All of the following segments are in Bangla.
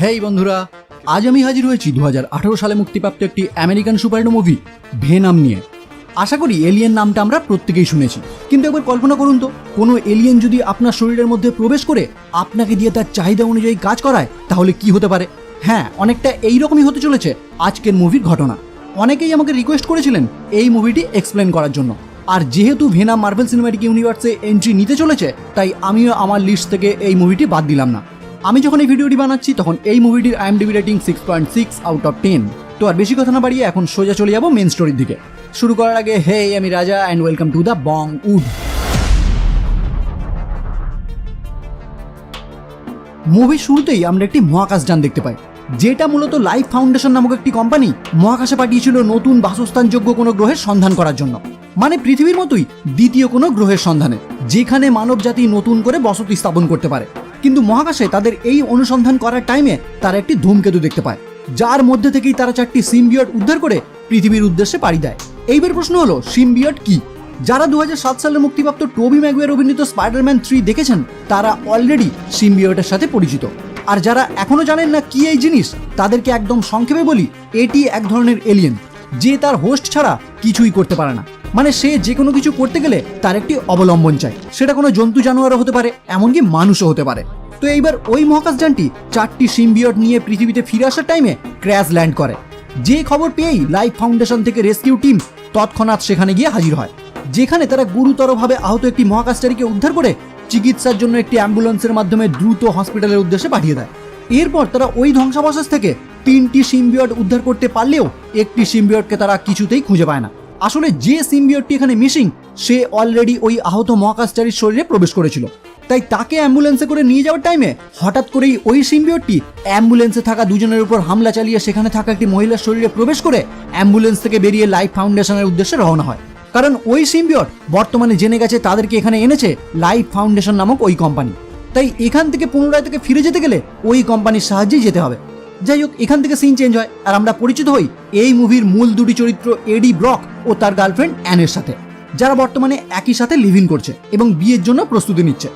হেই বন্ধুরা, আজ আমি হাজির হয়েছি 2018 সালে মুক্তিপ্রাপ্ত একটি আমেরিকান সুপারহিরো মুভি ভেনাম নিয়ে। আশা করি এলিয়েন নামটা আমরা প্রত্যেকেই শুনেছি, কিন্তু একবার কল্পনা করুন তো, কোনো এলিয়েন যদি আপনার শরীরের মধ্যে প্রবেশ করে আপনাকে দিয়ে তার চাহিদা অনুযায়ী কাজ করায়, তাহলে কি হতে পারে? হ্যাঁ, অনেকটা এইরকমই হতে চলেছে আজকের মুভির ঘটনা। অনেকেই আমাকে রিকোয়েস্ট করেছিলেন এই মুভিটি এক্সপ্লেন করার জন্য, আর যেহেতু ভেনাম মার্ভেল সিনেম্যাটিক ইউনিভার্সে এন্ট্রি নিতে চলেছে, তাই আমিও আমার লিস্ট থেকে এই মুভিটি বাদ দিলাম না। আমি যখন এই ভিডিওটি বানাচ্ছি তখন এই মুভিটির IMDb রেটিং 6.6 আউট অফ 10। তো আর বেশি কথা না বাড়িয়ে এখন সোজা চলে যাবো মেন স্টোরির দিকে। শুরু করার আগে হে, আমি Raja and welcome to the Bong wood. মুভির শুরুতেই আমরা একটি মহাকাশযান দেখতে পাই, যেটা মূলত লাইফ ফাউন্ডেশন নামক একটি কোম্পানি মহাকাশে পাঠিয়েছিল নতুন বাসস্থানযোগ্য কোনো গ্রহের সন্ধান করার জন্য। মানে পৃথিবীর মতোই দ্বিতীয় কোনো গ্রহের সন্ধানে, যেখানে মানব জাতি নতুন করে বসতি স্থাপন করতে পারে। কিন্তু মহাকাশে তাদের এই অনুসন্ধান করার টাইমে তারা একটি ধূমকেতু দেখতে পায়, যার মধ্যে থেকেই তারা 4টি সিম্বিয়ট উদ্ধার করে পৃথিবীর উদ্দেশ্যে পাড়ি দেয়। এইবার প্রশ্ন হলো, সিম্বিয়ট কি? যারা 2007 সালে মুক্তিপ্রাপ্ত টোবি ম্যাগুয়ার অভিনীত স্পাইডারম্যান 3 দেখেছেন, তারা অলরেডি সিম্বিয়টের সাথে পরিচিত। আর যারা এখনো জানেন না কি এই জিনিস, তাদেরকে একদম সংক্ষেপে বলি, এটি এক ধরনের এলিয়েন, যে তার হোস্ট ছাড়া কিছুই করতে পারে না। মানে সে যে কোনো কিছু করতে গেলে তার একটি অবলম্বন চাই, সেটা কোনো জন্তু জানোয়ারও হতে পারে, এমনকি মানুষও হতে পারে। তো এইবার ওই মহাকাশযানটি 4টি সিম্বিয়ট নিয়ে পৃথিবীতে ফিরে আসার টাইমে ক্র্যাশ ল্যান্ড করে। যে খবর পেয়েই লাইফ ফাউন্ডেশন থেকে রেস্কিউ টিম তৎক্ষণাৎ সেখানে গিয়ে হাজির হয়, যেখানে তারা গুরুতরভাবে আহত একটি মহাকাশচারীকে উদ্ধার করে চিকিৎসার জন্য একটি অ্যাম্বুলেন্সের মাধ্যমে দ্রুত হসপিটালের উদ্দেশ্যে পাঠিয়ে দেয়। এরপর তারা ওই ধ্বংসাবশেষ থেকে 3টি সিম্বিয়ট উদ্ধার করতে পারলেও একটি সিম্বিয়টকে তারা কিছুতেই খুঁজে পায় না। আসলে যে সিম্বিয়টটি এখানে মিসিং, সে অলরেডি ওই আহত মহাকাশচারীর শরীরে প্রবেশ করেছিল। তাই তাকে অ্যাম্বুলেন্সে করে নিয়ে যাওয়ার টাইমে হঠাৎ করেই ওই সিম্বিয়টটি অ্যাম্বুলেন্সে থাকা দুজনের উপর হামলা চালিয়ে সেখানে থাকা একটি মহিলার শরীরে প্রবেশ করে অ্যাম্বুলেন্স থেকে বেরিয়ে লাইফ ফাউন্ডেশনের উদ্দেশ্যে রওনা হয়। কারণ ওই সিম্বিয়ট বর্তমানে জেনে গেছে তাদেরকে এখানে এনেছে লাইফ ফাউন্ডেশন নামক ওই কোম্পানি। তাই এখান থেকে পুনরায় থেকে ফিরে যেতে গেলে ওই কোম্পানির সাহায্যেই যেতে হবে। যাই হোক, এখান থেকে সিন চেঞ্জ হয় আর আমরা পরিচিত হই এই মুভির মূল দুটি চরিত্র এডি ব্রক ও তার গার্লফ্রেন্ড অ্যানের সাথে, যারা বর্তমানে একই সাথে লিভ ইন করছে এবং বিয়ের জন্য প্রস্তুতি নিচ্ছে।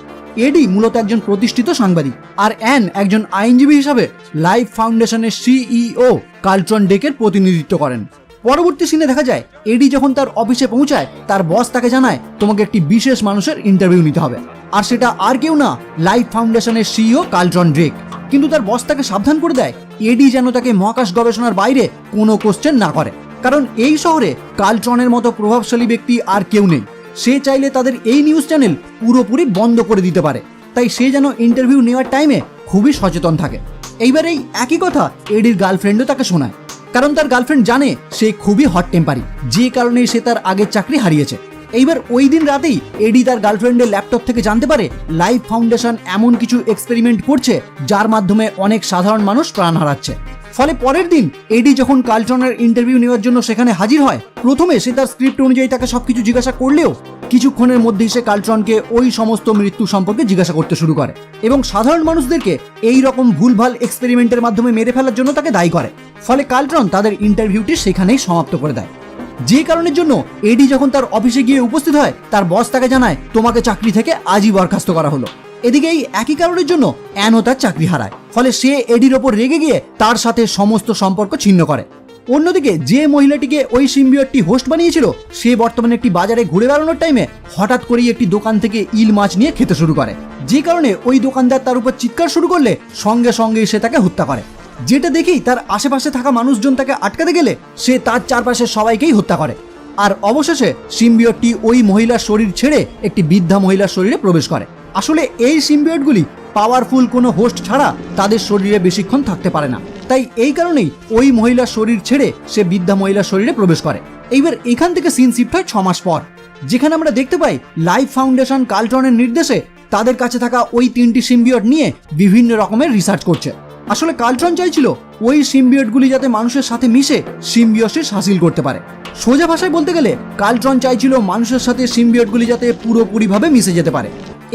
এডি মূলত একজন প্রতিষ্ঠিত সাংবাদিক, আর অ্যান একজন আইনজীবী হিসাবে লাইফ ফাউন্ডেশনের CEO কার্লটন ডেকের প্রতিনিধিত্ব করেন। পরবর্তী সিনে দেখা যায়, এডি যখন তার অফিসে পৌঁছায়, তার বস তাকে জানায় তোমাকে একটি বিশেষ মানুষের ইন্টারভিউ নিতে হবে, আর সেটা আর কেউ না, লাইফ ফাউন্ডেশনের CEO কার্লটন ড্রেক। কিন্তু তার বস তাকে সাবধান করে দেয় এডি যেন তাকে মহাকাশ গবেষণার বাইরে কোনো কোশ্চেন না করে, কারণ এই শহরে কার্লটনের মতো প্রভাবশালী ব্যক্তি আর কেউ নেই। সে চাইলে তাদের এই নিউজ চ্যানেল পুরোপুরি বন্ধ করে দিতে পারে, তাই সে যেন ইন্টারভিউ নেওয়ার টাইমে খুবই সচেতন থাকে। এইবার এই একই কথা এডির গার্লফ্রেন্ডও তাকে শোনায়, কারণ তার গার্লফ্রেন্ড জানে সে খুবই হট টেম্পারি, যে কারণে সে তার আগের চাকরি হারিয়েছে। এইবার ওই দিন রাতেই এডি তার গার্লফ্রেন্ডের ল্যাপটপ থেকে জানতে পারে লাইফ ফাউন্ডেশন এমন কিছু এক্সপেরিমেন্ট করছে যার মাধ্যমে অনেক সাধারণ মানুষ প্রাণ হারাচ্ছে। ফলে পরের দিন এডি যখন কার্লটনের ইন্টারভিউ নেওয়ার জন্য সেখানে হাজির হয়, প্রথমে সে তার স্ক্রিপ্ট অনুযায়ী তাকে সবকিছু জিজ্ঞাসা করলেও কিছুক্ষণের মধ্যেই সে কার্লটনকে ওই সমস্ত মৃত্যু সম্পর্কে জিজ্ঞাসা করতে শুরু করে এবং সাধারণ মানুষদেরকে এই রকম ভুলভাল এক্সপেরিমেন্টের মাধ্যমে মেরে ফেলার জন্য তাকে দায়ী করে। ফলে কার্লটন তাদের ইন্টারভিউটি সেখানেই সমাপ্ত করে দেয়। যে কারণের জন্য এডি যখন তার অফিসে গিয়ে উপস্থিত হয়, তার বস তাকে জানায় তোমাকে চাকরি থেকে আজই বরখাস্ত করা হলো। এদিকে এই একই কারণের জন্য অ্যানও তার চাকরি হারায়, ফলে সে এডির ওপর রেগে গিয়ে তার সাথে সমস্ত সম্পর্ক ছিন্ন করে। অন্যদিকে যে মহিলাটিকে ওই সিম্বিয়টটি হোস্ট বানিয়েছিল, সে বর্তমানে একটি বাজারে ঘুরে বেড়ানোর টাইমে হঠাৎ করেই একটি দোকান থেকে ইল মাছ নিয়ে খেতে শুরু করে, যে কারণে ওই দোকানদার তার উপর চিৎকার শুরু করলে সঙ্গে সঙ্গেই সে তাকে হত্যা করে। যেটা দেখেই তার আশেপাশে থাকা মানুষজন তাকে আটকাতে গেলে সে তার চারপাশে সবাইকেই হত্যা করে। আর অবশেষে সিম্বিয়টটি ওই মহিলার শরীর ছেড়ে একটি বৃদ্ধা মহিলার শরীরে প্রবেশ করে। আসলে এই সিম্বিয়টগুলি পাওয়ারফুল কোনো হোস্ট ছাড়া তাদের শরীরে বেশিক্ষণ থাকতে পারে না, তাই এই কারণেই ওই মহিলার শরীর ছেড়ে সে বৃদ্ধা মহিলার শরীরে প্রবেশ করে। এইবার এখান থেকে সিন শিফট হয় 6 মাস পর, যেখানে আমরা দেখতে পাই লাইফ ফাউন্ডেশন কার্লটনের নির্দেশে তাদের কাছে থাকা ওই 3টি সিম্বিয়ট নিয়ে বিভিন্ন রকমের রিসার্চ করছে। আসলে কার্লটন চাইছিল ওই সিম্বিয়টগুলি যাতে মানুষের সাথে মিশে সিম্বিওসিস হাসিল করতে পারে। সোজা ভাষায় বলতে গেলে কার্লটন চাইছিল মানুষের সাথে সিম্বিয়টগুলি যাতে পুরোপুরিভাবে মিশে যেতে পারে।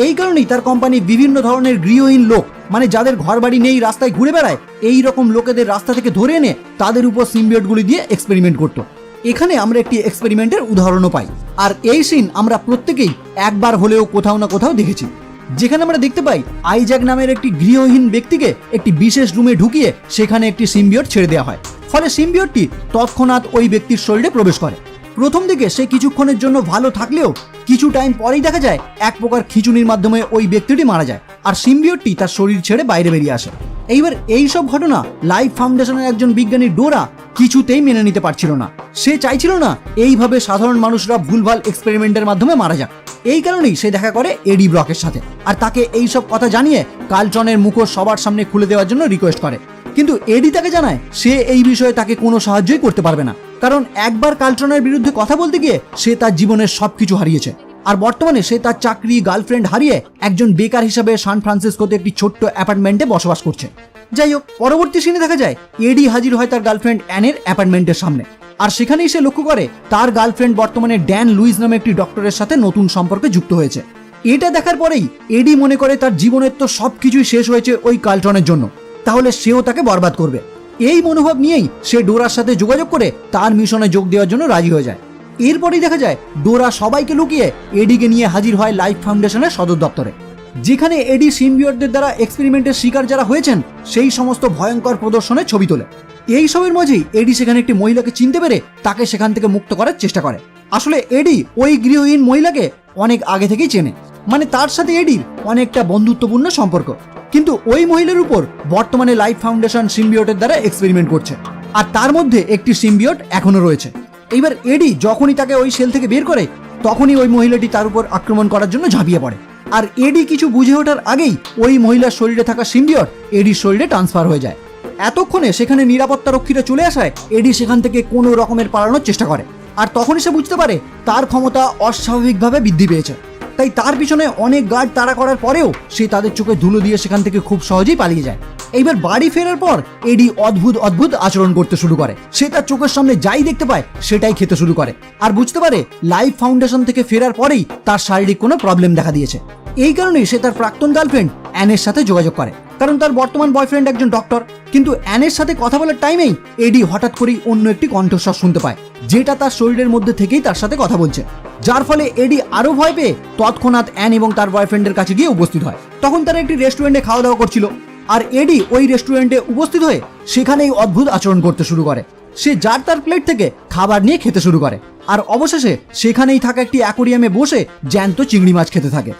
এই কারণেই তার কোম্পানি বিভিন্ন ধরনের গৃহহীন লোক, মানে যাদের ঘর বাড়ি নেই, রাস্তায় ঘুরে বেড়ায়, এই রকম লোকেদের রাস্তা থেকে ধরে এনে তাদের উপর সিম্বিয়টগুলি দিয়ে এক্সপেরিমেন্ট করত। এখানে আমরা একটি এক্সপেরিমেন্টের উদাহরণও পাই, আর এই সিন আমরা প্রত্যেকেই একবার হলেও কোথাও না কোথাও দেখেছি। যেখানে আমরা দেখতে পাই আইজ্যাক নামের একটি গৃহহীন ব্যক্তিকে একটি বিশেষ রুমে ঢুকিয়ে সেখানে একটি সিম্বিওট ছেড়ে দেওয়া হয়। ফলে সিম্বিওটটি তৎক্ষণাৎ ওই ব্যক্তির শরীরে প্রবেশ করে। প্রথম দিকে সে কিছুক্ষণের জন্য ভালো থাকলেও কিছু টাইম পরেই দেখা যায় এক প্রকার খিঁচুনির মাধ্যমে ওই ব্যক্তিটি মারা যায় আর সিম্বিওটটি তার শরীর ছেড়ে বাইরে বেরিয়ে আসে। এইবার এইসব ঘটনা লাইফ ফাউন্ডেশনের একজন বিজ্ঞানী ডোরা কিছুতেই মেনে নিতে পারছিল না। সে চাইছিল না এইভাবে সাধারণ মানুষরা ভুলভাল এক্সপেরিমেন্টের মাধ্যমে মারা যাক। এই কারণেই সে দেখা করে এডি ব্রকের সাথে আর তাকে এইসব কথা জানিয়ে কার্লটনের মুখোশ সবার সামনে খুলে দেওয়ার জন্য রিকোয়েস্ট করে। কিন্তু এডি তাকে জানায় সে এই বিষয়ে তাকে কোনো সাহায্যই করতে পারবে না, কারণ একবার কার্লটনের বিরুদ্ধে কথা বলতে গিয়ে সে তার জীবনের সবকিছু হারিয়েছে আর বর্তমানে সে তার চাকরি গার্লফ্রেন্ড হারিয়ে একজন বেকার হিসাবে সান ফ্রান্সিসকোতে একটি ছোট্ট অ্যাপার্টমেন্টে বসবাস করছে। যাই হোক, পরবর্তী সিনে দেখা যায় এডি হাজির হয় তার গার্লফ্রেন্ড অ্যানের অ্যাপার্টমেন্টের সামনে আর সেখানেই সে লক্ষ্য করে তার গার্লফ্রেন্ড বর্তমানে ড্যান লুইস নামে একটি ডক্টরের সাথে নতুন সম্পর্কে যুক্ত হয়েছে। এটা দেখার পরেই এডি মনে করে তার জীবনের তো সবকিছুই শেষ হয়েছে ওই কার্লটনের জন্য, তাহলে সেও তাকে বরবাদ করবে। এই মনোভাব নিয়েই সে ডোরার সাথে যোগাযোগ করে তার মিশনে যোগ দেওয়ার জন্য রাজি হয়ে যায়। এরপরেই দেখা যায় ডোরা সবাইকে লুকিয়ে এডিকে নিয়ে হাজির হয় লাইফ ফাউন্ডেশনের সদর দপ্তরে, যেখানে এডি সিম্বিওটদের দ্বারা এক্সপেরিমেন্টের শিকার যারা হয়েছেন সেই সমস্ত ভয়ঙ্কর প্রদর্শনের ছবি তোলে। এই সবের মাঝেই এডি সেখানে একটি মহিলাকে চিনতে পেরে তাকে সেখান থেকে মুক্ত করার চেষ্টা করে। আসলে এডি ওই গৃহহীন মহিলাকে অনেক আগে থেকেই চেনে, মানে তার সাথে এডির অনেকটা বন্ধুত্বপূর্ণ সম্পর্ক। কিন্তু ওই মহিলার উপর বর্তমানে লাইফ ফাউন্ডেশন সিম্বিওটের দ্বারা এক্সপেরিমেন্ট করছে আর তার মধ্যে একটি সিম্বিওট এখনো রয়েছে। এইবার এডি যখনই তাকে ওই সেল থেকে বের করে তখনই ওই মহিলাটি তার উপর আক্রমণ করার জন্য ঝাঁপিয়ে পড়ে আর এডি কিছু বুঝে ওঠার আগেই ওই মহিলার শরীরে থাকা সিম্বিওট এডির শরীরে ট্রান্সফার হয়ে যায়। এতক্ষণে সেখানে নিরাপত্তা রক্ষীরা চলে আসায় এডি সেখান থেকে কোনো রকমের পালানোর চেষ্টা করে আর তখনই সে বুঝতে পারে তার ক্ষমতা অস্বাভাবিকভাবে বৃদ্ধি পেয়েছে। তাই তার পিছনে অনেক গার্ড তাড়া করার পরেও সে তাদের চোখে ধুলো দিয়ে সেখান থেকে খুব সহজেই পালিয়ে যায়। এইবার বাড়ি ফেরার পর এডি অদ্ভুত অদ্ভুত আচরণ করতে শুরু করে। সে তার চোখের সামনে যাই দেখতে পায় সেটাই খেতে শুরু করে আর বুঝতে পারে লাইফ ফাউন্ডেশন থেকে ফেরার পরেই তার শারীরিক কোনো প্রবলেম দেখা দিয়েছে। এই কারণেই সে তার প্রাক্তন গার্লফ্রেন্ড অ্যানের সাথে যোগাযোগ করে, কারণ তার বর্তমান বয়ফ্রেন্ড একজন ডক্টর। কিন্তু অ্যানের সাথে কথা বলার টাইমেই এডি হঠাৎ করেই অন্য একটি কণ্ঠস্বর শুনতে পায়, যেটা তার শরীরের মধ্যে থেকেই তার সাথে কথা বলছে, যার ফলে এডি আরো ভয় পেয়ে তৎক্ষণাৎ অ্যান এবং তার বয়ফ্রেন্ডের কাছে গিয়ে উপস্থিত হয়। তখন তারা একটি রেস্টুরেন্টে খাওয়া দাওয়া করছিল আর এডি ওই রেস্টুরেন্টে উপস্থিত হয়ে সেখানেই অদ্ভুত আচরণ করতে শুরু করে। সে যার তার প্লেট থেকে খাবার নিয়ে খেতে শুরু করে আর অবশেষে সেখানেই থাকা একটি অ্যাকোরিয়ামে বসে জ্যান্ত চিংড়ি মাছ খেতে থাকে,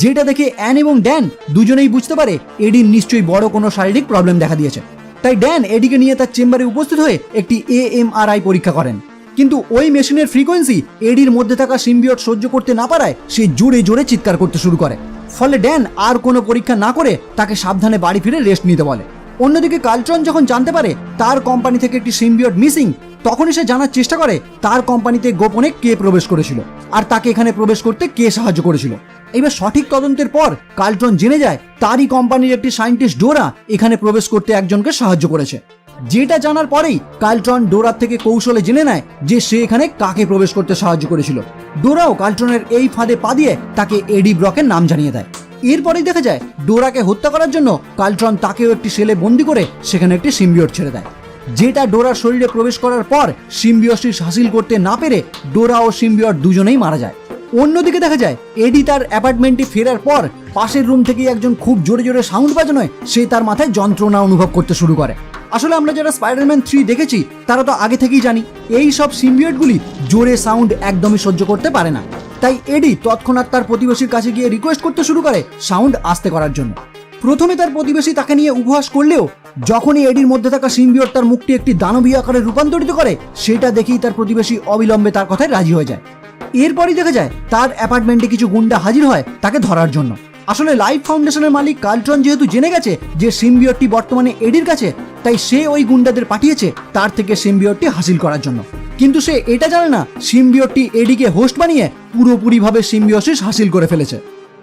যেটা দেখে অ্যান এবং ড্যান দুজনেই বুঝতে পারে এডির নিশ্চয়ই বড় কোনো শারীরিক প্রবলেম দেখা দিয়েছে। তাই ড্যান এডিকে নিয়ে তার চেম্বারে উপস্থিত হয়ে একটি AMRI পরীক্ষা করেন, কিন্তু ওই মেশিনের ফ্রিকোয়েন্সি এডির মধ্যে থাকা সিম্বিওট সহ্য করতে না পারায় সে জোরে জোরে চিৎকার করতে শুরু করে। ফলে ড্যান আর কোনো পরীক্ষা না করে তাকে সাবধানে বাড়ি ফিরে রেস্ট নিতে বলে। অন্যদিকে কার্লটন যখন জানতে পারে তার কোম্পানি থেকে একটি সিম্বিওট মিসিং, তখনই সে জানার চেষ্টা করে তার কোম্পানিতে গোপনে কে প্রবেশ করেছিল আর তাকে এখানে প্রবেশ করতে কে সাহায্য করেছিল। এবার সঠিক তদন্তের পর কার্লটন জেনে যায় তারই কোম্পানির একটি সায়েন্টিস্ট ডোরা এখানে প্রবেশ করতে একজনকে সাহায্য করেছে। যেটা জানার পরেই কার্লটন ডোরার থেকে কৌশলে জেনে নেয় যে সে এখানে কাকে প্রবেশ করতে সাহায্য করেছিল। ডোরাও কার্লটনের এই ফাঁদে পা দিয়ে তাকে এডি ব্রকের নাম জানিয়ে দেয়। এরপরেই দেখা যায় ডোরাকে হত্যা করার জন্য কার্লটন তাকেও একটি সেলে বন্দি করে সেখানে একটি সিম্বিওট ছেড়ে দেয়, যেটা ডোরার শরীরে প্রবেশ করার পর সিম্বিওসটি হাসিল করতে না পেরে ডোরা ও সিম্বিওট দুজনেই মারা যায়। অন্যদিকে দেখা যায় এডি তার অ্যাপার্টমেন্টে ফেরার পর পাশের রুম থেকে একজন খুব জোরে জোরে সাউন্ড বাজানোয় সে তার মাথায় যন্ত্রণা অনুভব করতে শুরু করে। আসলে আমরা যারা স্পাইডারম্যান 3 দেখেছি তারা তো আগে থেকেই জানি এই সব সিম্বিওটগুলি জোরে সাউন্ড একদমই সহ্য করতে পারে না। তাই এডি তৎক্ষণাৎ তার প্রতিবেশীর কাছে গিয়ে রিকোয়েস্ট করতে শুরু করে সাউন্ড আস্তে করার জন্য। প্রথমে তার প্রতিবেশী তাকে নিয়ে উপহাস করলেও যখনই এডির মধ্যে থাকা সিম্বিওট তার মুখটি একটি দানবীয় আকারে রূপান্তরিত করে সেটা দেখেই তার প্রতিবেশী অবিলম্বে তার কথায় রাজি হয়ে যায়। এরপরই দেখা যায় তার অ্যাপার্টমেন্টে কিছু গুন্ডা হাজির হয় তাকে ধরার জন্য। আসলে লাইফ ফাউন্ডেশনের মালিক কার্লটন যেহেতু জেনে গেছে যে সিম্বিওটটি বর্তমানে এডির কাছে, তাই সে ওই গুন্ডাদের পাঠিয়েছে তার থেকে সিম্বিওটটি হাসিল করার জন্য। কিন্তু সে এটা জানে না সিম্বিওটটি এডিকে হোস্ট বানিয়ে পুরোপুরিভাবে সিম্বিওসিস হাসিল করে ফেলেছে।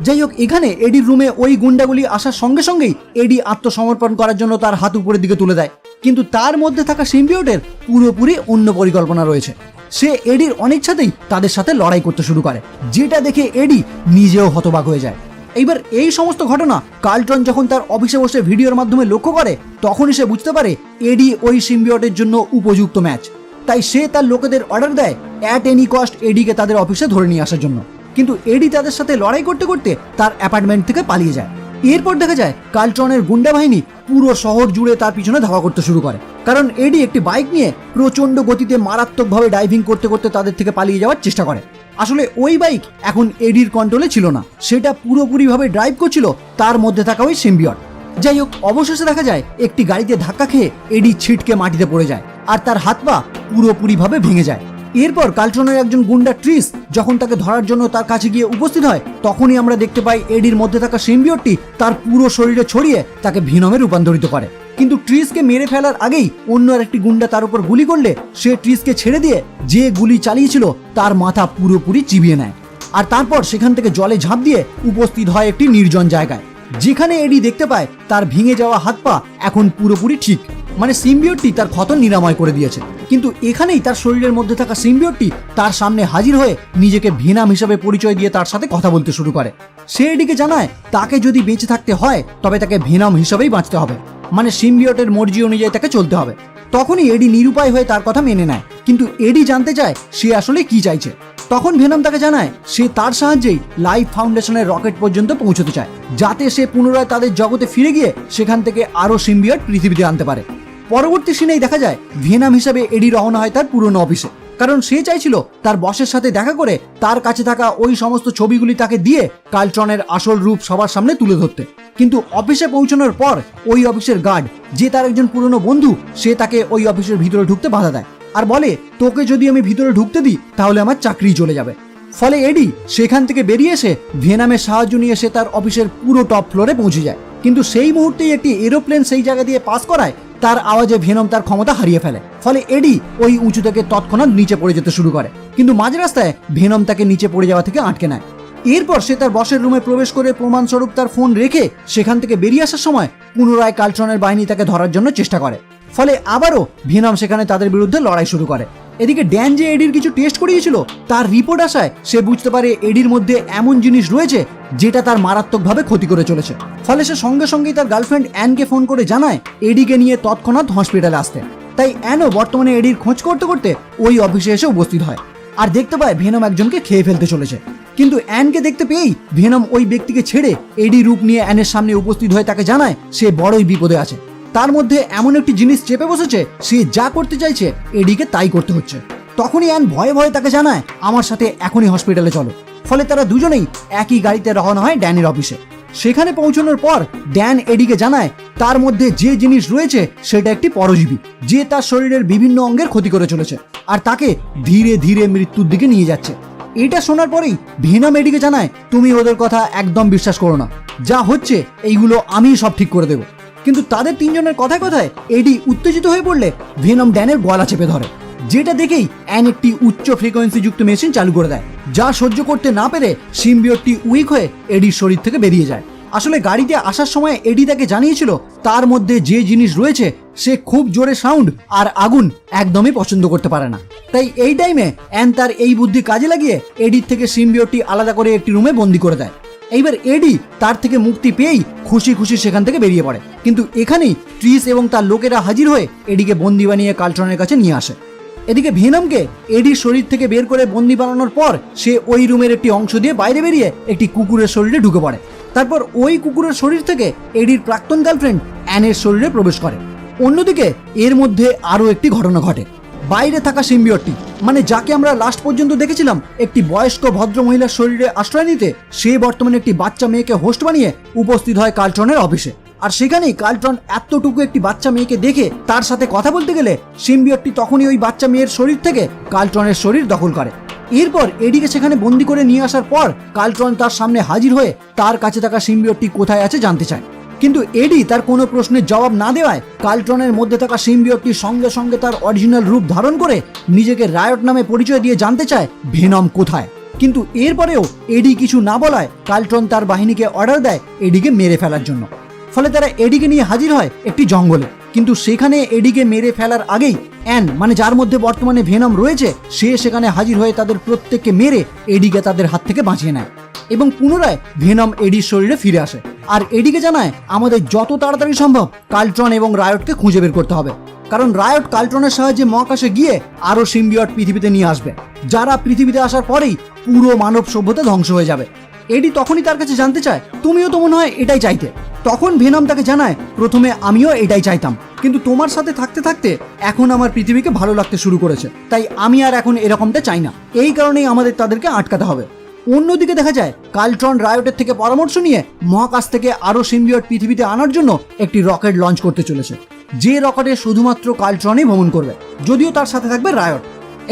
যাই হোক, এখানে এডির রুমে ওই গুন্ডাগুলি আসার সঙ্গে সঙ্গেই এডি আত্মসমর্পণ করার জন্য তার হাত উপরের দিকে তুলে দেয়, কিন্তু তার মধ্যে থাকা সিম্বিওটের পুরোপুরি অন্য পরিকল্পনা রয়েছে। সে এডির অনিচ্ছাতেই তাদের সাথে লড়াই করতে শুরু করে, যেটা দেখে এডি নিজেও হতবাক হয়ে যায়। এইবার এই সমস্ত ঘটনা কার্লটন যখন তার অফিসে বসে ভিডিওর মাধ্যমে লক্ষ্য করে তখনই সে বুঝতে পারে এডি ওই সিম্বিওটের জন্য উপযুক্ত ম্যাচ। তাই সে তার লোকেদের অর্ডার দেয় অ্যাট এনি কস্ট এডিকে তাদের অফিসে ধরে নিয়ে আসার জন্য। কিন্তু এডি তাদের সাথে লড়াই করতে করতে তার অ্যাপার্টমেন্ট থেকে পালিয়ে যায়। এরপর দেখা যায় কার্লটনের গুন্ডা বাহিনী পুরো শহর জুড়ে তার পিছনে ধাওয়া করতে শুরু করে, কারণ এডি একটি বাইক নিয়ে প্রচন্ড গতিতে মারাত্মকভাবে ডাইভিং করতে করতে তাদের থেকে পালিয়ে যাওয়ার চেষ্টা করে। আসলে ওই বাইক এখন এডির কন্ট্রোলে ছিল না, সেটা পুরোপুরিভাবে ড্রাইভ করছিল তার মধ্যে থাকা ওই সিম্বিয়ট। যাই হোক, অবশেষে দেখা যায় একটি গাড়িতে ধাক্কা খেয়ে এডি ছিটকে মাটিতে পড়ে যায় আর তার হাত পা পুরোপুরিভাবে ভেঙে যায়। এরপর কার্লটনের একজন গুন্ডা ট্রিস যখন তাকে ধরার জন্য তার কাছে গিয়ে উপস্থিত হয়, তখনই আমরা দেখতে পাই এডির মধ্যে থাকা সিম্বিয়টটি তার পুরো শরীরে ছড়িয়ে তাকে ভিনমে রূপান্তরিত করে। কিন্তু ট্রিসকে মেরে ফেলার আগেই অন্য আরেকটি গুন্ডা তার উপর গুলি করলে সে ট্রিসকে ছেড়ে দিয়ে যে গুলি চালিয়েছিল তার মাথা পুরোপুরি চিবিয়ে নেয়। আর তারপর সেখান থেকে জলে ঝাঁপ দিয়ে উপস্থিত হয় একটি নির্জন জায়গায়, যেখানে এডি দেখতে পায় তার ভেঙে যাওয়া হাত পা এখন পুরোপুরি ঠিক, মানে সিম্বিয়টটি তার ক্ষত নিরাময় করে দিয়েছে। কিন্তু এখানেই তার শরীরের মধ্যে থাকা সিম্বিয়টটি তার সামনে হাজির হয়ে নিজেকে ভেনাম হিসাবে পরিচয় দিয়ে তার সাথে কথা বলতে শুরু করে। সে এডিকে জানায় তাকে যদি বেঁচে থাকতে হয় তবে তাকে ভেনাম হিসাবেই বাঁচতে হবে, মানে সিম্বিয়টের মর্জি অনুযায়ী তাকে চলতে হবে। তখনই এডি নিরুপায় হয়ে তার কথা মেনে নেয়, কিন্তু এডি জানতে চায় সে আসলে কি চাইছে। তখন ভেনম তাকে জানায় সে তার সাহায্যেই লাইফ ফাউন্ডেশনের রকেট পর্যন্ত পৌঁছতে চায়, যাতে সে পুনরায় তাদের জগতে ফিরে গিয়ে সেখান থেকে আরো সিম্বিয়ট পৃথিবীতে আনতে পারে। পরবর্তী সিনেই দেখা যায় ভেনাম হিসাবে এডি রওনা হয় তার পুরনো অফিসে, কারণ সে চাইছিল তার বসের সাথে দেখা করে তার কাছে থাকা ওই সমস্ত ছবিগুলি তাকে দিয়ে কার্লটনের আসল রূপ সবার সামনে তুলে ধরতে। কিন্তু অফিসে পৌঁছানোর পর ওই অফিসের গার্ড, যে তার একজন পুরনো বন্ধু, সে তাকে ওই অফিসের ভিতরে ঢুকতে বাধা দেয় আর বলে তোকে যদি আমি ভিতরে ঢুকতে দিই তাহলে আমার চাকরি চলে যাবে। ফলে এডি সেখান থেকে বেরিয়ে এসে ভেনামের সাহায্য নিয়ে সে তার অফিসের পুরো টপ ফ্লোরে পৌঁছে যায়। কিন্তু সেই মুহূর্তেই একটি এরোপ্লেন সেই জায়গা দিয়ে পাস করায় তার আওয়াজে ভেনম তার ক্ষমতা হারিয়ে ফেলে। ফলে এডি ওই উঁচু থেকে তৎক্ষণাৎ নিচে পড়ে যেতে শুরু করে, কিন্তু মাঝ রাস্তায় ভেনম তাকে নিচে পড়ে যাওয়া থেকে আটকে নেয়। এরপর সে তার বসের রুমে প্রবেশ করে প্রমাণস্বরূপ তার ফোন রেখে সেখান থেকে বেরিয়ে আসার সময় পুনরায় কার্লটনের বাহিনী তাকে ধরার জন্য চেষ্টা করে। ফলে আবারও ভেনম সেখানে তাদের বিরুদ্ধে লড়াই শুরু করে। এদিকে ড্যান যে এডির কিছু টেস্ট করিয়েছিল তার রিপোর্ট আসায় সে বুঝতে পারে এডির মধ্যে এমন জিনিস রয়েছে যেটা তার মারাত্মকভাবে ক্ষতি করে চলেছে। ফলে সে সঙ্গে সঙ্গেই তার গার্লফ্রেন্ড অ্যানকে ফোন করে জানায় এডিকে নিয়ে তৎক্ষণাৎ হসপিটালে আসতে। তাই অ্যানও বর্তমানে এডির খোঁজ করতে করতে ওই অফিসে এসে উপস্থিত হয় আর দেখতে পায় ভেনম একজনকে খেয়ে ফেলতে চলেছে। কিন্তু অ্যানকে দেখতে পেয়েই ভেনম ওই ব্যক্তিকে ছেড়ে এডি রূপ নিয়ে অ্যানের সামনে উপস্থিত হয়ে তাকে জানায় সে বড়ই বিপদে আছে। তার মধ্যে এমন একটি জিনিস চেপে বসেছে, সে যা করতে চাইছে এডিকে তাই করতে হচ্ছে। তখনই অ্যান ভয়ে ভয়ে তাকে জানায় আমার সাথে এখনই হসপিটালে চলো। ফলে তারা দুজনেই একই গাড়িতে রওনা হয় ড্যানের অফিসে। সেখানে পৌঁছানোর পর ড্যান এডিকে জানায় তার মধ্যে যে জিনিস রয়েছে সেটা একটি পরজীবী, যে তার শরীরের বিভিন্ন অঙ্গের ক্ষতি করে চলেছে আর তাকে ধীরে ধীরে মৃত্যুর দিকে নিয়ে যাচ্ছে। এটা শোনার পরেই ভেনম এডিকে জানায় তুমি ওদের কথা একদম বিশ্বাস করো না, যা হচ্ছে এইগুলো আমি সব ঠিক করে দেবো। কিন্তু তাদের তিনজনের কথায় কথায় এডি উত্তেজিত হয়ে পড়লে ভেনম ড্যানের গলা চেপে ধরে, যেটা দেখেই অ্যান একটি উচ্চ ফ্রিকোয়েন্সি যুক্ত মেশিন চালু করে দেয়, যা সহ্য করতে না পেরে সিম্বিয়টটি উইক হয়ে এডির শরীর থেকে বেরিয়ে যায়। আসলে গাড়িতে আসার সময় এডি তাকে জানিয়েছিল তার মধ্যে যে জিনিস রয়েছে সে খুব জোরে সাউন্ড আর আগুন একদমই পছন্দ করতে পারে না। তাই এই টাইমে অ্যান তার এই বুদ্ধি কাজে লাগিয়ে এডির থেকে সিম্বিয়টটি আলাদা করে একটি রুমে বন্দি করে দেয়। এইবার এডি তার থেকে মুক্তি পেয়েই খুশি খুশি সেখান থেকে বেরিয়ে পড়ে। কিন্তু এখানেই ট্রিস এবং তার লোকেরা হাজির হয়ে এডিকে বন্দি বানিয়ে কার্লটনের কাছে নিয়ে আসে। এদিকে ভেনমকে এডির শরীর থেকে বের করে বন্দি বানানোর পর সে ওই রুমের একটি অংশ দিয়ে বাইরে বেরিয়ে একটি কুকুরের শরীরে ঢুকে পড়ে। তারপর ওই কুকুরের শরীর থেকে এডির প্রাক্তন গার্লফ্রেন্ড অ্যানের শরীরে প্রবেশ করে। অন্যদিকে এর মধ্যে আরও একটি ঘটনা ঘটে। বাইরে থাকা সিম্বিয়টটি, মানে যাকে আমরা লাস্ট পর্যন্ত দেখেছিলাম একটি বয়স্ক ভদ্র মহিলার শরীরে আশ্রয় নিতে, সে বর্তমানে একটি বাচ্চা মেয়েকে হোস্ট বানিয়ে উপস্থিত হয় কার্লটনের অফিসে। আর সেখানেই কার্লটন এতটুকু একটি বাচ্চা মেয়েকে দেখে তার সাথে কথা বলতে গেলে সিম্বিয়টটি তখনই ওই বাচ্চা মেয়ের শরীর থেকে কার্লটনের শরীর দখল করে। এরপর এডিকে সেখানে বন্দি করে নিয়ে আসার পর কার্লটন তার সামনে হাজির হয়ে তার কাছে থাকা সিম্বিয়টটি কোথায় আছে জানতে চায়। কিন্তু এডি তার কোনো প্রশ্নের জবাব না দেওয়ায় কার্লটনের মধ্যে থাকা সিম্বিয়টটি সঙ্গে সঙ্গে তার অরিজিনাল রূপ ধারণ করে নিজেকে রায়ট নামে পরিচয় দিয়ে জানতে চায় ভেনম কোথায়। কিন্তু এরপরেও এডি কিছু না বলায় কার্লটন তার বাহিনীকে অর্ডার দেয় এডিকে মেরে ফেলার জন্য। ফলে তারা এডিকে নিয়ে হাজির হয় একটি জঙ্গলে। কিন্তু সেখানে এডিকে মেরে ফেলার আগেই অ্যান, মানে যার মধ্যে বর্তমানে ভেনম রয়েছে, সে সেখানে হাজির হয়ে তাদের প্রত্যেককে মেরে এডিকে তাদের হাত থেকে বাঁচিয়ে নেয় এবং পুনরায় ভেনম এডির শরীরে ফিরে আসে। আর এডিকে জানায় আমাদের যত তাড়াতাড়ি সম্ভব কার্লটন এবং রায়টকে খুঁজে বের করতে হবে। কারণ রায়ট কাল্ট্রনের সাহায্যে মহাকাশে গিয়ে আরো সিম্বিয়ট পৃথিবীতে নিয়ে আসবে, যারা পৃথিবীতে আসার পরেই পুরো মানব সভ্যতা ধ্বংস হয়ে যাবে। এডি তখনই তার কাছে জানতে চায়, তুমিও তো মনে হয় এটাই চাইতে। তখন ভেনম তাকে জানায়, প্রথমে আমিও এটাই চাইতাম, কিন্তু তোমার সাথে থাকতে থাকতে এখন আমার পৃথিবীকে ভালো লাগতে শুরু করেছে, তাই আমি আর এখন এরকমটা চাই না। এই কারণেই আমাদের তাদেরকে আটকাতে হবে। অন্যদিকে দেখা যায় কাল্ট্রন রায়টের থেকে পরামর্শ নিয়ে মহাকাশ থেকে আরো সিম্বিয়ট পৃথিবীতে আনার জন্য একটি রকেট লঞ্চ করতে চলেছে, যে রকেটে শুধুমাত্র কাল্ট্রনই ভ্রমণ করবে, যদিও তার সাথে থাকবে রায়ট।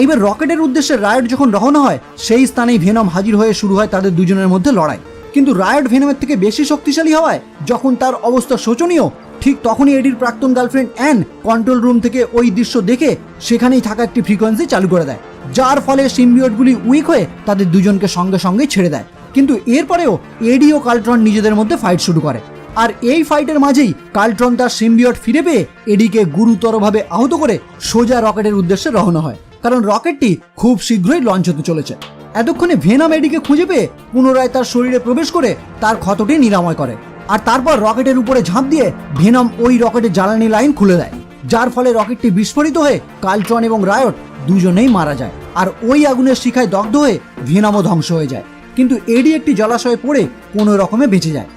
এইবার রকেটের উদ্দেশ্যে রায়ট যখন রওনা হয়, সেই স্থানেই ভেনম হাজির হয়ে শুরু হয় তাদের দুজনের মধ্যে লড়াই। কিন্তু রায়ট ভেনমের থেকে বেশি শক্তিশালী হওয়ায় যখন তার অবস্থা শোচনীয়, ঠিক তখনই এডির প্রাক্তন গার্লফ্রেন্ড অ্যান কন্ট্রোল রুম থেকে ওই দৃশ্য দেখে সেখানেই থাকা একটি ফ্রিকোয়েন্সি চালু করে দেয়, যার ফলে সিম্বিয়টগুলি উইক হয়ে তাদের দুজনকে সঙ্গে সঙ্গে ছেড়ে দেয়। কিন্তু এরপরেও এডি ও কাল্ট্রন নিজেদের মধ্যে ফাইট শুরু করে, আর এই ফাইটের মাঝেই কাল্ট্রন তার সিম্বিয়ট ফিরে পেয়ে এডিকে গুরুতরভাবে আহত করে সোজা রকেটের উদ্দেশ্যে রওনা হয়, কারণ রকেটটি খুব শীঘ্রই লঞ্চ হতে চলেছে। এতক্ষণে ভেনম এডিকে খুঁজে পেয়ে পুনরায় তার শরীরে প্রবেশ করে তার ক্ষতটি নিরাময় করে, আর তারপর রকেটের উপরে ঝাঁপ দিয়ে ভেনম ওই রকেটের জ্বালানি লাইন খুলে দেয়, যার ফলে রকেটটি বিস্ফোরিত হয়ে কাল্ট্রন এবং রায়ট দুজনেই মারা যায়, আর ওই আগুনের শিখায় দগ্ধ হয়ে ভেনমও ধ্বংস হয়ে যায়। কিন্তু এডি একটি জলাশয়ে পড়ে কোনো রকমে বেঁচে যায়।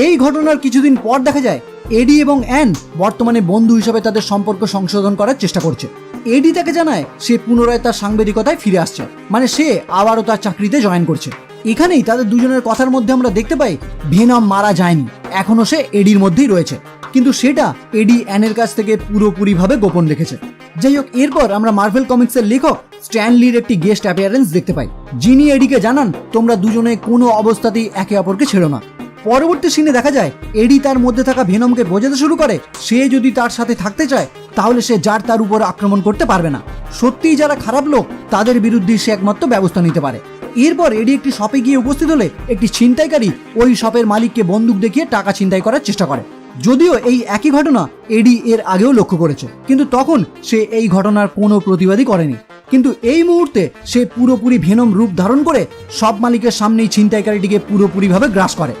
এই ঘটনার কিছুদিন পর দেখা যায় এডি এবং অ্যান বর্তমানে বন্ধু হিসেবে তাদের সম্পর্ক সংশোধন করার চেষ্টা করছে। এডি তাকে জানায় সে পুনরায় তার সাংবাদিকতায় ফিরে আসছে, মানে সে আবারও তার চাকরিতে জয়েন করছে। এখানেই তাদের দুজনের কথার মধ্যে আমরা দেখতে পাই ভেনম মারা যায়নি, এখনো সে এডির মধ্যেই রয়েছে, কিন্তু সেটা এডি অ্যানের কাছ থেকে পুরোপুরিভাবে গোপন রেখেছে। যাই হোক, এরপর আমরা মার্ভেল কমিক্সের লেখক স্ট্যান লির একটি গেস্ট অ্যাপিয়ারেন্স দেখতে পাই, যিনি এডিকে জানান তোমরা দুজনে কোনো অবস্থাতেই একে অপরকে ছেড়ো না। পরবর্তী সিনে দেখা যায় এডি তার মধ্যে থাকা ভেনমকে বোঝাতে শুরু করে সে যদি তার সাথে থাকতে চায় তাহলে সে যার তার উপর আক্রমণ করতে পারবে না, সত্যিই যারা খারাপ লোক তাদের বিরুদ্ধে সে একমাত্র ব্যবস্থা নিতে পারে। এরপর এডি একটি শপে গিয়ে উপস্থিত হলে একটি ছিনতাইকারী ওই শপের মালিককে বন্দুক দেখিয়ে টাকা ছিনতাই করার চেষ্টা করে, যদিও এই একই ঘটনা এডি এর আগেও লক্ষ্য করেছে, কিন্তু তখন সে এই ঘটনার কোনো প্রতিবাদই করেনি। কিন্তু এই মুহূর্তে সে পুরোপুরি ভেনম রূপ ধারণ করে সব মালিকের সামনেই ছিনতাইকারীটিকে পুরোপুরিভাবে গ্রাস করে।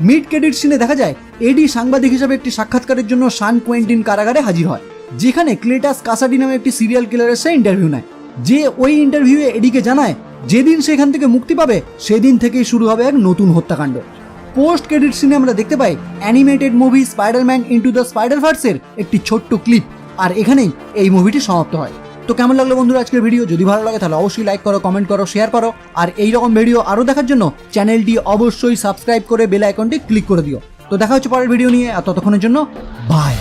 মিড ক্রেডিট সিনে দেখা যায় এডি সাংবাদিক হিসেবে একটি সাক্ষাৎকারের জন্য সান কোয়েন্টিন কারাগারে হাজির হয়, যেখানে ক্লেটাস কাসাডি নামে একটি সিরিয়াল কিলারের সে ইন্টারভিউ নেয়, যে ওই ইন্টারভিউয়ে এডিকে জানায় যেদিন সেখান থেকে মুক্তি পাবে সেদিন থেকেই শুরু হবে এক নতুন হত্যাকাণ্ড। পোস্ট ক্রেডিট সিনে আমরা দেখতে পাই animated movie Spiderman into the স্পাইডারভার্সের একটি ছোট্ট ক্লিপ, আর এখানেই এই মুভিটি সমাপ্ত হয়। তো কেমন লাগলো বন্ধুরা আজকের ভিডিও? যদি ভালো লাগে তাহলে অবশ্যই লাইক করো, কমেন্ট করো, শেয়ার করো, আর এই রকম ভিডিও আরও দেখার জন্য চ্যানেলটি অবশ্যই সাবস্ক্রাইব করে বেল আইকনটি ক্লিক করে দিও। তো দেখা হচ্ছে পরের ভিডিও নিয়ে, আর ততক্ষণের জন্য বাই।